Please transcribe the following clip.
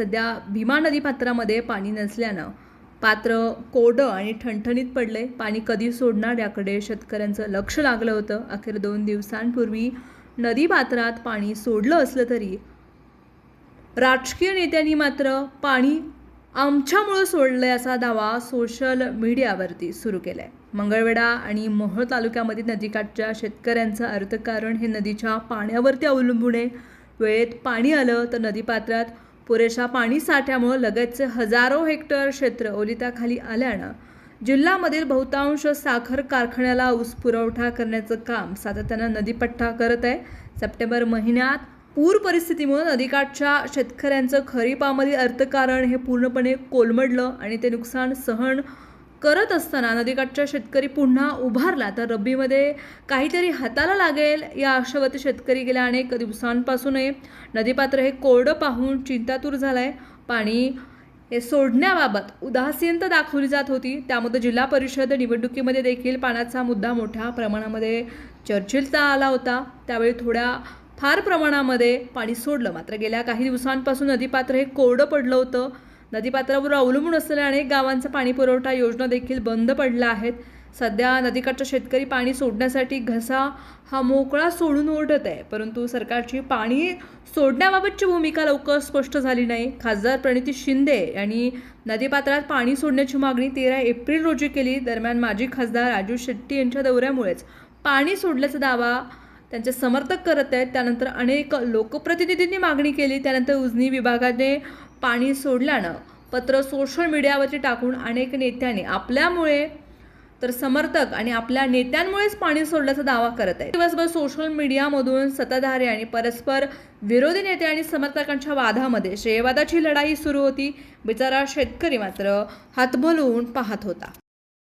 सध्या भीमा नदी पात्रामध्ये पाणी नसल्यानं पात्र कोरडं आणि ठणठणीत पडले। पाणी कधी सोडणार याकडे शेतकऱ्यांचं लक्ष लागलं होतं। अखेर 2 दिवसांपूर्वी नदी पात्रात पाणी सोडलं असलं तरी राजकीय नेत्यांनी मात्र पाणी आमच्यामुळे सोडलंय असा दावा सोशल मीडियावरती सुरू केलाय। मंगळवेढा आणि मोहोळ तालुक्यामध्ये नदीकाठच्या शेतकऱ्यांचं अर्थकारण हे नदीच्या पाण्यावरती अवलंबून आहे। वेळेत पाणी आलं तर नदीपात्रात पुरेशा पाणी साठ्यामुळे लगतचे हजारो हेक्टर क्षेत्र ओलिताखाली आल्यानं जिल्ह्यामधील बहुतांश साखर कारखान्याला ऊस पुरवठा करण्याचं काम सातत्यानं नदीपट्टा करत आहे। सप्टेंबर महिन्यात पूर परिस्थितीमुळे नदीकाठच्या शेतकऱ्यांचं खरीपामधील अर्थकारण हे पूर्णपणे कोलमडलं आणि ते नुकसान सहन करत असताना नदीकाठच्या शेतकरी पुन्हा उभारला तर रब्बीमध्ये काहीतरी हाताला लागेल या आशावरती शेतकरी गेल्या अनेक दिवसांपासून नदीपात्र हे कोरडं पाहून चिंतातूर झालाय। पाणी हे सोडण्याबाबत उदासीनता दाखवली जात होती। त्यामध्ये जिल्हा परिषद निवडणुकीमध्ये देखील पाण्याचा मुद्दा मोठ्या प्रमाणामध्ये चर्चेला आला होता। त्यावेळी फार प्रमाणामध्ये पाणी सोडलं, मात्र गेल्या काही दिवसांपासून नदीपात्र हे कोरडं पडलं होतं। नदीपात्रावर अवलंबून असलेल्या अनेक गावांचा पाणी पुरवठा योजना देखील बंद पडल्या आहेत। सध्या नदीकाठचा शेतकरी पाणी सोडण्यासाठी घसा हा मोकळा सोडून ओढत आहे, परंतु सरकारची पाणी सोडण्याबाबतची भूमिका लवकर स्पष्ट झाली नाही। खासदार प्रणिती शिंदे यांनी नदीपात्रात पाणी सोडण्याची मागणी 13 एप्रिल रोजी केली। दरम्यान माजी खासदार राजू शेट्टी यांच्या दौऱ्यामुळेच पाणी सोडल्याचा दावा त्यांचे समर्थक करत आहेत। त्यानंतर अनेक लोकप्रतिनिधींनी मागणी केली। त्यानंतर उजनी विभागाने पाणी सोडल्यानं पत्र सोशल मीडियावरती टाकून अनेक नेत्यांनी आपल्यामुळे तर समर्थक आणि आपल्या नेत्यांमुळेच पाणी सोडल्याचा दावा करत आहेत। दिवसभर सोशल मीडियामधून सत्ताधारी आणि परस्पर विरोधी नेते आणि समर्थकांच्या वादामध्ये श्रेयवादाची लढाई सुरू होती। बिचारा शेतकरी मात्र हातभलवून पाहत होता।